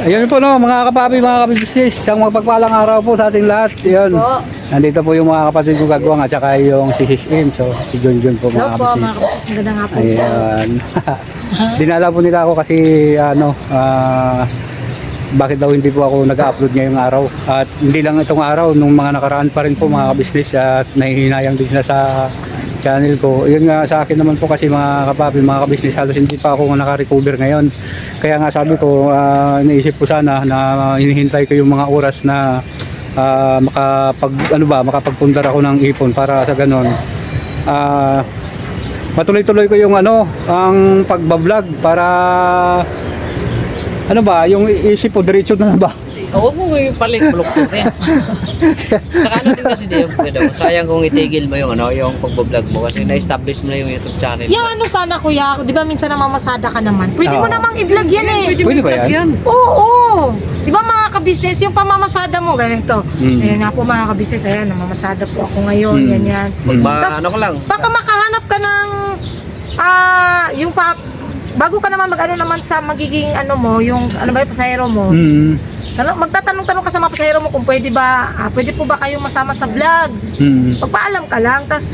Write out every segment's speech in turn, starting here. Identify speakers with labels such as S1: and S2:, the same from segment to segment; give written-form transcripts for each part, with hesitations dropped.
S1: Ayun po no, mga kapapi, mga kabibisnes, isang magpagpalang araw po sa ating lahat. Ayun. Nandito po yung mga kapatid ko Gagwang at saka yung si Sis so si Junjun po
S2: Hello
S1: mga
S2: po,
S1: kabibisnes.
S2: mga kabisnes. Magandang hapon po.
S1: Ayan. Dinala po nila ako kasi bakit daw hindi po ako nag-upload ngayong araw. At hindi lang itong araw, nung mga nakaraan pa rin po mga kabisnes at nahihinayang din sila sa channel ko. Yun nga sa akin naman po kasi mga kapapi, mga kabisnes, halos hindi pa ako naka-recover ngayon. Kaya nga sabi ko, naisip ko sana na hinihintay ko yung mga oras na makapagpundar ako ng ipon para sa ganon. Matuloy-tuloy ko yung ang pagbablog para yung isip ko diretso na ba?
S3: Huwag mo yung palit bulok yan. Saka natin kasi sayang kung itigil mo yung yung pagbablog mo kasi na-establish mo na yung YouTube channel.
S2: Yung sana kuya, di ba minsan namamasada ka naman? Pwede mo namang i-vlog yan eh.
S1: Pwede ba yan?
S2: Oo. Di ba mga kabisnes, yung pamamasada mo, ganito. Ayan nga po mga kabisnes, ayan, namamasada po ako ngayon, ganyan. Tas,
S3: Ko lang.
S2: baka makahanap ka ng, bago ka naman mag-ano naman sa magiging yung pasahero mo. Magtatanong-tanong ka sa mga pasahero mo kung pwede po ba kayong masama sa vlog. Magpaalam ka lang, tas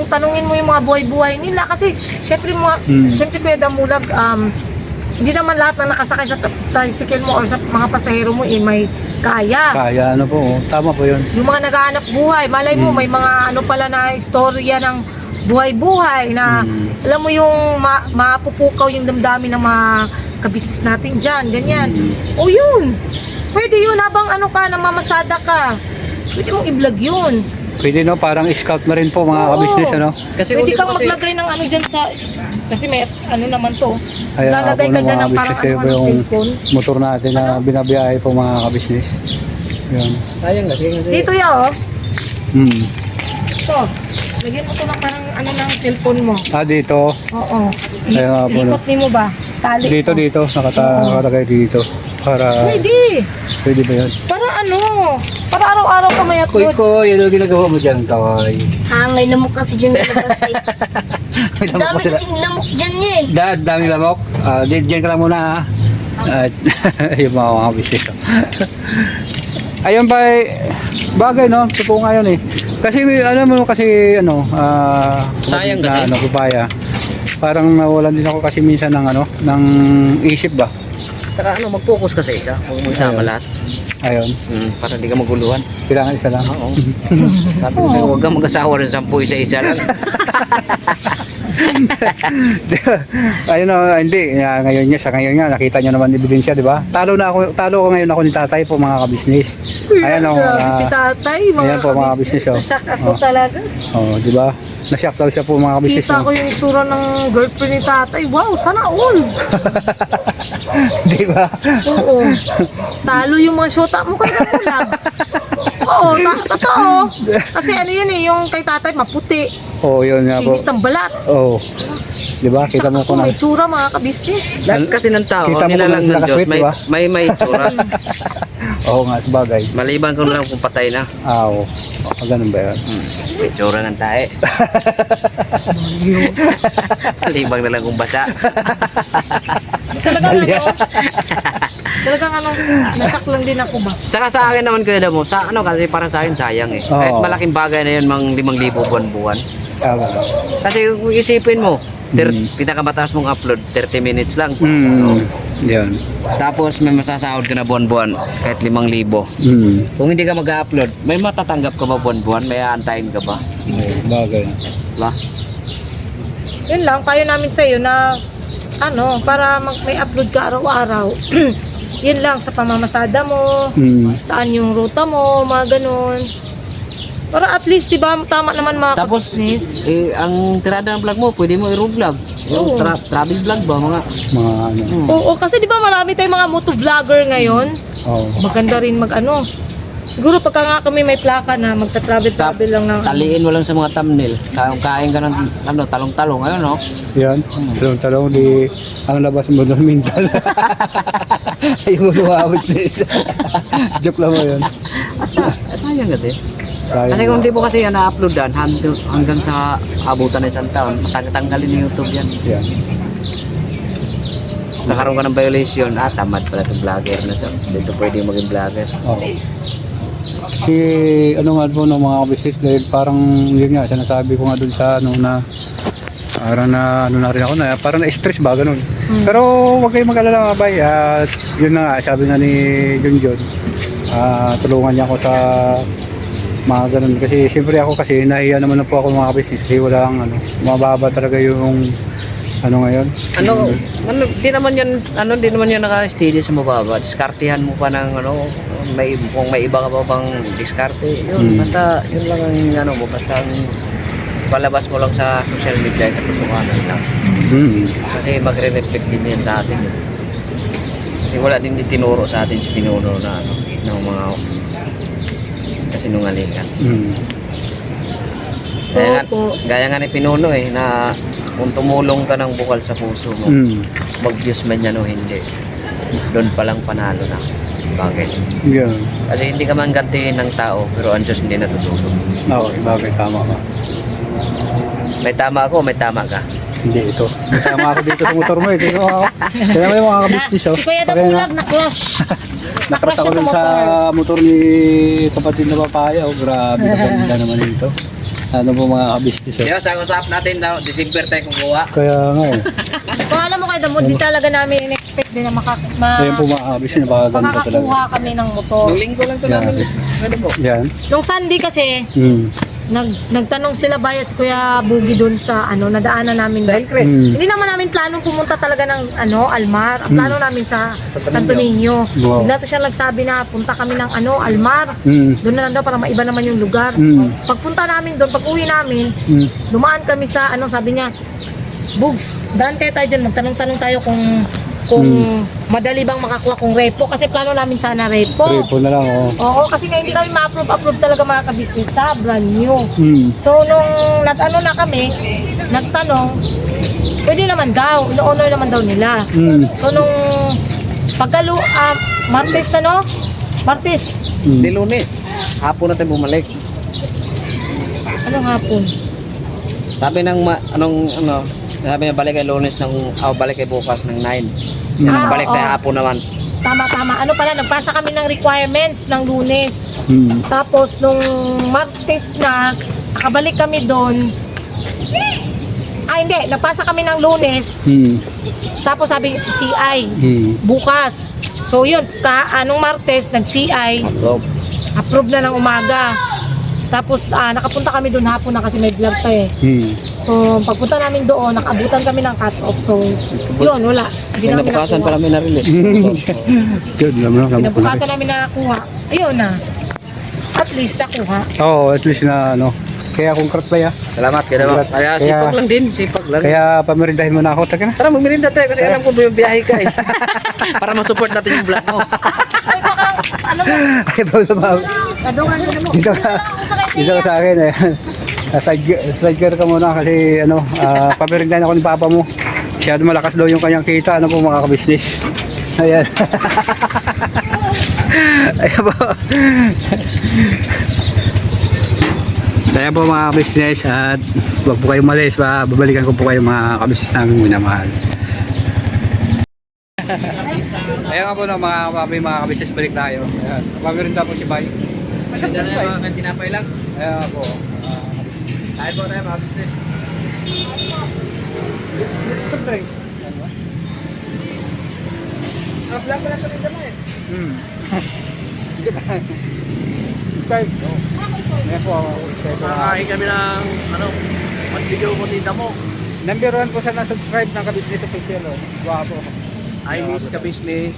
S2: tanungin mo yung mga buhay-buhay nila kasi syempre Kuya Damulag, hindi naman lahat na nakasakay sa tricycle mo or sa mga pasahero mo may kaya.
S1: Kaya po, tama po yun.
S2: Yung mga naghahanap buhay, malay mo may mga pala na istorya ng buhay-buhay na alam mo yung mapupukaw yung damdamin ng mga kabisnes natin dyan, ganyan. O yun, pwede yun habang namamasada ka, pwede mong i-vlog yun.
S1: Pwede parang scout na rin po mga kabisnes
S3: Kasi
S2: pwede kang maglagay ng dyan sa, kasi may naman to,
S1: Ayan,
S2: lalagay ka dyan ng
S1: mga
S2: parang
S1: kabisnes,
S2: ng
S1: yung
S2: cellphone.
S1: motor natin na binabiyahe po mga kabisnes. Yan.
S3: Sayang kasi.
S2: Dito yan ito, lagyan mo to ng parang ng cellphone mo.
S1: Dito.
S2: Oo.
S1: Ayan nga po,
S2: Ikot mo ba? Tali
S1: Dito,
S2: mo.
S1: nakalagay dito. Para,
S2: Pwede
S1: ba yan?
S2: Para para araw-araw ka may
S1: Koy,
S2: upload.
S1: yun ang ginagawa mo dyan, Toy.
S4: May lamok kasi dyan sa labas eh.
S1: May lamok
S4: Dami
S1: pa sila.
S4: kasing lamok dyan niya eh.
S1: Daming lamok. Diyan ka lang muna ha. At yung mga kabisnes. Ayun ba, bagay no, ito po ngayon eh. Kasi
S3: Sayang kasi.
S1: Papaya. Parang nawalan din ako kasi minsan ng isip ba.
S3: Saka mag-focus ka sa isa. Huwag mo isama
S1: Ayun.
S3: lahat.
S1: Ayun,
S3: Para hindi ka maguluhan.
S1: kailangan isa lang.
S3: Oo. Sabi ko sa'yo, huwag kang mag-asawa ng 10 isa-isa lang.
S1: Ayun hindi. Ngayon nga, nakita nyo naman ebidensya, di ba? Talo ko ngayon ako ni tatay po mga kabisnes. Ayan
S2: Grabe si tatay,
S1: ayan po, mga business, oh.
S2: Shock ako talaga.
S1: Di ba? Na-shock daw siya po mga kabisnes.
S2: Kita ko yung itsura ng girlfriend ni tatay. Wow, sana all.
S1: Di ba?
S2: Oo. Talo yung mga syota mo kaya lang. Oo, totoo. Kasi yun yung kay tatay maputi.
S1: Yun nga po.
S2: Kinis ng balat.
S1: Di ba? Kita mo
S2: Tsaka
S1: ko na.
S2: may itsura mga kabisnes.
S3: Lahat kasi ng tao,
S1: Kita mo
S3: nilalang
S1: kung
S3: ng Diyos,
S1: nakasweet, diba?
S3: may itsura.
S1: Oo nga, sabagay.
S3: Maliban ko na lang kung patay na.
S1: Oo. Ganun ba yun?
S3: May itsura ng tae. Maliban na lang kung basa.
S2: Talagang nasak lang din ako ba?
S3: Tsaka sa akin naman kuya mo, kasi parang sa akin sayang eh.
S1: Oo.
S3: Kahit malaking bagay na yun, mang 5,000 buwan-buwan.
S1: Tama.
S3: Kasi kung isipin mo, pinakamataas mong upload, 30 minutes lang.
S1: Yan.
S3: Tapos may masasahod ka na buwan-buwan, kahit 5,000. Kung hindi ka mag-upload, may matatanggap ka ba buwan-buwan? May aantayin ka ba?
S1: Bagay.
S3: Diba?
S2: Yun lang, kayo namin sa'yo na para may upload ka araw-araw. Yun lang, sa pamamasada mo, saan yung ruta mo, mga ganun. Para at least, di ba, tama naman mga
S3: Tapos,
S2: business.
S3: ang tirada ng vlog mo, pwede mo i-vlog. Yung travel vlog ba, mga...
S2: Oo, kasi di ba marami tayong mga motovlogger ngayon. Maganda rin Siguro pagka nga kami may plaka na magta-travel lang ng
S3: Taliin mo lang sa mga thumbnail. Kain ka ng talong-talong, ayun no?
S1: Yan. Talong-talong di ang labas mo ng mental. Ayaw mo lumawag sa isa. Joke lang mo yun.
S3: Basta, sayang kasi.
S1: Sayang
S3: Kasi kung di mo kasi yan na-uploadan hanggang sa abutan ng isang taon, tanggalin ng YouTube yan.
S1: Yan.
S3: nakaroon ka ng violation, tamad pala itong vlogger na to. Dito pwede maging vlogger.
S1: Oo. Si ano nga po ng mga business dahil parang yun nga sinasabi ko nga dun sa ano na parang na ano na rin ako na parang na-stress ba ganun. Pero wag kayong mag-alala mga bay at yun na nga sabi nga ni Junjun tulungan niya ako sa mga ganun kasi siyempre ako kasi nahiya naman na po ako mga business kasi walang ano mababa talaga yung ano ngayon.
S3: Di naman yan naka-steady sa mababa. Diskartehan mo pa ng kung may iba ka pa bang diskarte. Yun, basta yun lang ang mo, basta ang palabas mo lang sa social media at katotohanan lang. Kasi magre-reflect din yan sa atin. Kasi wala din tinuro sa atin si Pinuno na ng mga kasinungalingan. Gaya nga ni Pinuno na kung tumulong ka ng bukal sa puso mo, mag-Diyos man yan o hindi, doon palang panalo na. Bakit?
S1: Yeah.
S3: Kasi hindi ka man gantihin ng tao, pero ang Diyos hindi natutulog.
S1: Okay, bagay tama ka.
S3: May tama ako, may tama ka.
S1: Hindi ito. Masama ako dito sa motor mo Tingnan mo ako. Kaya may mga kabistis
S2: Si Kuya Damulag na-crush.
S1: Nakrush ako dun sa motor ni kapatid na papaya. Grabe, ganda naman ito. Ano po mga kabistis
S3: Di ba, sa usap natin na December tayo kukuha.
S1: Kaya nga
S2: Kung alam mo Kuya Damulag, di talaga namin in-expect din na
S1: Kaya po mga kabistis, napakaganda talaga.
S2: makakakuha kami ng motor.
S3: Nung linggo lang ito
S1: Yeah.
S3: namin. Ano po?
S1: Yan.
S2: Nung Sunday kasi, nagtanong sila bayad si Kuya Bugi doon sa nadaanan namin.
S3: Sa Hillcrest.
S2: Hindi naman namin planong pumunta talaga ng Almar. Ang plano namin sa
S3: Santo
S2: Santo Niño.
S1: Wow.
S2: Bigla to siya nagsabi na punta kami ng Almar. Doon na lang daw para maiba naman yung lugar. Pagpunta namin doon, pag uwi namin, dumaan kami sa sabi niya, Bugs, daan tayo dyan, magtanong-tanong tayo kung madali bang makakuha kung repo. Kasi plano namin sana repo.
S1: Repo na lang
S2: Oo, kasi nga hindi kami ma-approve talaga mga ka-business sa brand new.
S1: Mm.
S2: So, nung na kami, nagtanong, pwede naman daw, ino-honor naman daw nila. So, nung Martes Martes.
S3: Di Lunes. Hapon na tayo bumalik.
S2: Anong hapon?
S3: Sabi ng sabi niya balik kay Lunes balik kay bukas ng 9. Balik tayo
S2: oo.
S3: hapon naman.
S2: Tama. Nagpasa kami ng requirements ng Lunes. Tapos, nung Martes na, nakabalik kami doon. Hindi. Nagpasa kami ng Lunes. Tapos, sabi si CI, bukas. So, yun. Anong Martes, nag-CI. Approve na ng umaga. Tapos, nakapunta kami doon hapon na kasi may vlog pa So, pagpunta namin doon, nakabutan kami ng cut-off. So, yun, wala. Hindi namin
S3: Kinabukasan
S2: nakuha.
S3: pa namin na-release.
S1: Good naman.
S2: Kinabukasan namin nakakuha. Ayun na. At least nakuha.
S1: At least na Kaya kung kaya.
S3: Salamat kaya kaya sipag lang din, sipag lang.
S1: Kaya pamerindahin mo na ako. Taka na.
S3: Tara magmerinda tayo kasi alam ko biyahe ka Para ma-support natin yung vlog mo.
S2: Ay, baka,
S1: Ay, bago
S2: sadungan mo mo.
S1: Dito ka sa akin Sidecar ka muna kasi pamerindahin ako ni papa mo. Masyado malakas daw yung kanyang kita. Ano po mga ka-business. Ayan. Ayan po. Kaya po mga ka-business at huwag po kayong malis. Babalikan ko po kayo mga ka-business namin minamahal. Ayan nga po mga ka-business, balik tayo. Ayan. Pamerinda po si Bay.
S3: Maganda na yung mga tinapay lang.
S1: Ayan nga po.
S3: Tayo po tayo mga business. Vlog pala ito rin naman
S1: Subscribe. Ayan po.
S5: Nakakain kami ng video mo tita mo.
S1: Number 1 po sa na-subscribe ng ka-business official. Guwapo.
S5: I miss ka-business,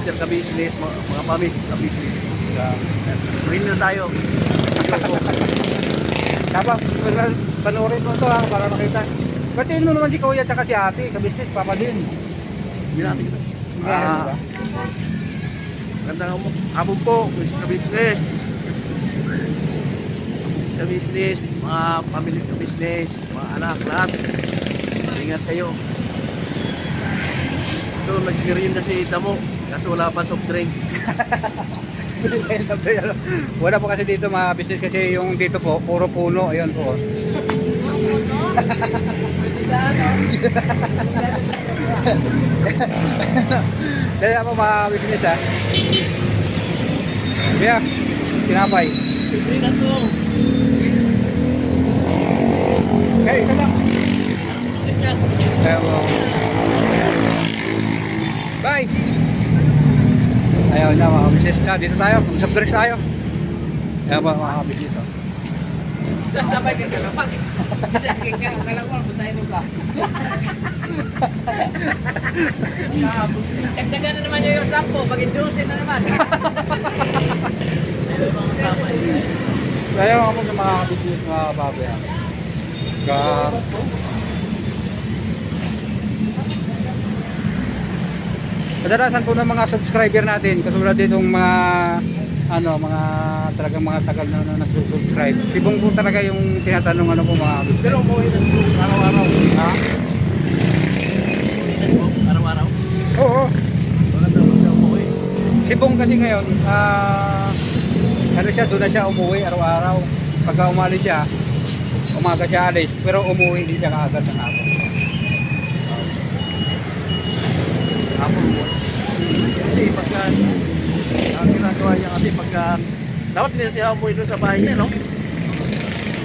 S5: Mr. ka-business, mga pamis ka-business. Rin na tayo.
S1: Tapos, panoorin mo ito para makita. Batiin mo naman si Kuya at si Ate, ka-business, Papa din.
S5: Hindi natin kita.
S1: Diba?
S5: Gandang abog po, Mr. ka-business. Mr. ka-business, mga pamilya ka-business, mga anak, lahat. Ingat kayo. Ito, nag-green na si Tamo, kaso wala pa soft drinks.
S1: Wala po kasi dito mga business kasi yung dito po, puro puno. Ayun po. Dali ako mga business ha. Kaya, tinapay. Kaya, ito lang. Kaya mo. Bye! Ayaw na mga business na. Dito tayo. Mag-subdress tayo. Kaya mga business to.
S3: Sasabay ka ka naman. Sasabay ka. Akala ko, basahin mo ka. Dagdagan na naman yung 10. Maging 12 na naman.
S1: Kaya ako ng mga business mga baboy. Kadalasan po ng mga subscriber natin, katulad ditong mga mga talagang mga tagal na nag-subscribe. Sibong po talaga yung tinatanong po mga business.
S5: Pero umuwi na araw-araw.
S1: Ha?
S5: Araw-araw.
S1: Oo.
S5: Wala daw siya umuwi.
S1: Sibong kasi ngayon, doon na siya umuwi araw-araw. Pagka umalis siya, umaga siya alis, pero umuwi hindi siya kaagad ng hapon.
S5: Hapon umuwi. Kasi pagka ang ginagawa niya kasi pagka dapat hindi siya umuwi doon sa bahay niya, no?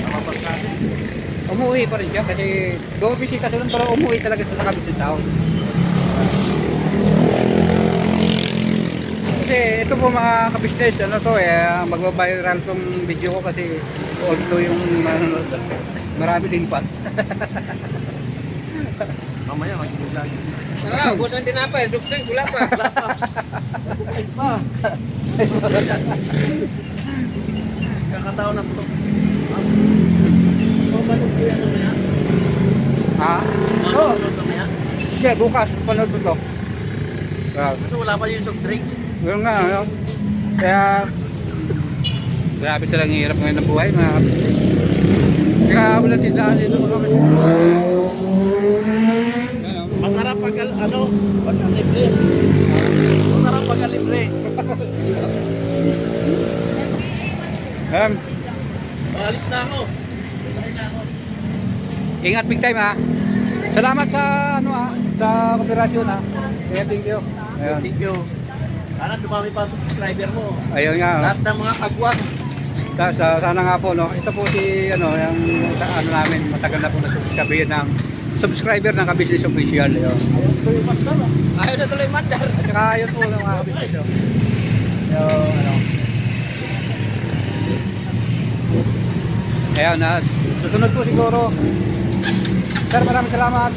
S5: Namabag natin.
S1: Umuwi pa rin siya kasi bumibisita siya doon, pero umuwi talaga siya sa kabit ng taon. Kasi ito po mga kabisnes, magbabiral tong video ko kasi although yung marami din pa.
S5: Mamaya mag-vlog.
S3: Tara, ubos ng tinapay. Dukseng, wala pa.
S5: Kakataon na ito.
S1: Ha? Oo. Sige, bukas, panood ko to.
S5: Kasi wala pa yung soft drinks.
S1: Yun nga, ano? Kaya, grabe talagang hirap ngayon ng buhay, mga kabisnes. Kaya wala tindahan dito mga kabisnes.
S5: Masarap pag pagka libre. Masarap pagka libre. Alis na ako.
S1: Ingat big time ha. Salamat sa sa kooperasyon ha. Kaya thank you. Ayun.
S5: Thank you. Sana dumami pa ang subscriber mo.
S1: Ayun nga.
S5: Lahat ng mga kagwang.
S1: Sana nga po ito po si yung namin matagal na po na subscriber ng Kabisnes Official. Ayun.
S3: Ayaw na tuloy mandar.
S1: At saka ayun po ng mga kabisnes. Ayun na. Susunod po siguro. Sir, maraming salamat.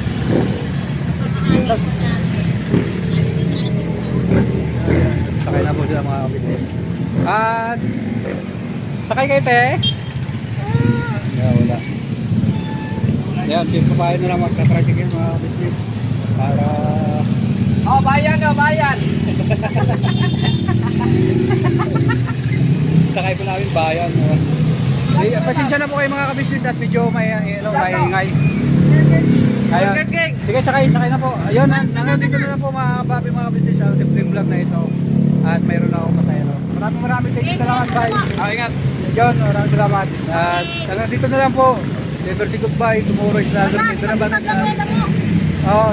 S1: Sakay na po sila mga kabisnes. At sakay kayo te. Wala. Yan, papayin na lang magka-tricycle mga kabisnes. Para
S3: Bayan.
S1: sakay po namin bayan. Pasensya na po kayo mga kabisnes at medyo maingay. Ayun. Sige, sakay na po. Ayun, hanggang dito na lang po mga babi mga kabisnes sa simpleng vlog na ito. At mayroon na akong pasayro. Maraming thank you, salamat, bye.
S3: Ingat.
S1: John, maraming salamat. At hanggang dito na lang po. Never say goodbye. Tomorrow is another day. Ito na ba?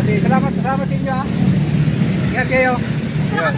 S1: Sige, salamat sa inyo ha. Ingat kayo. Yun.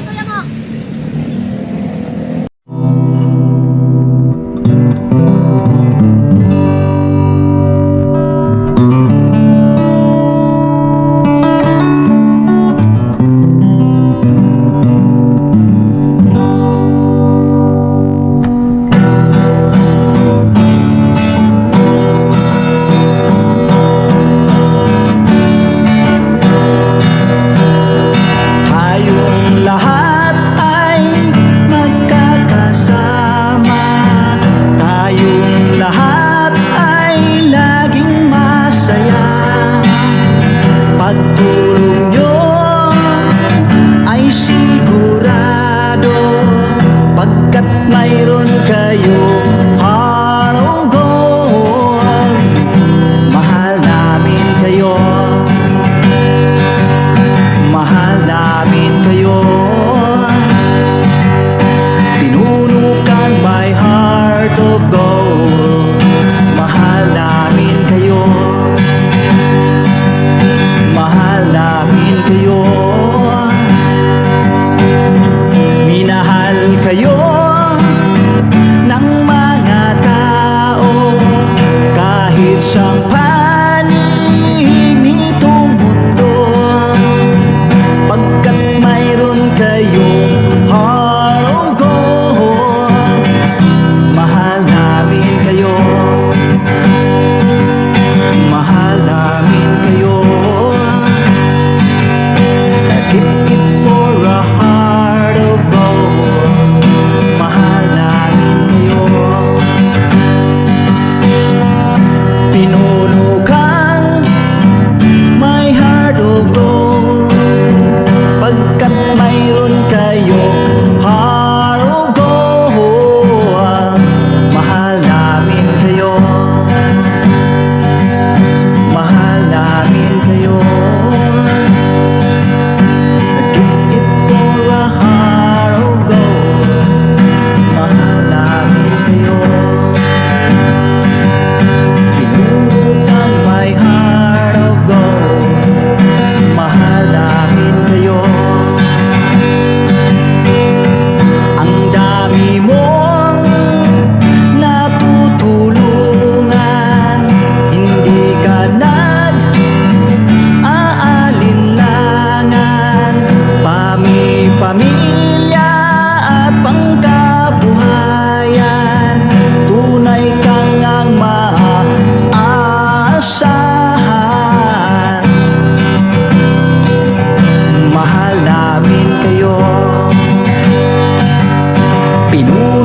S6: Pinoy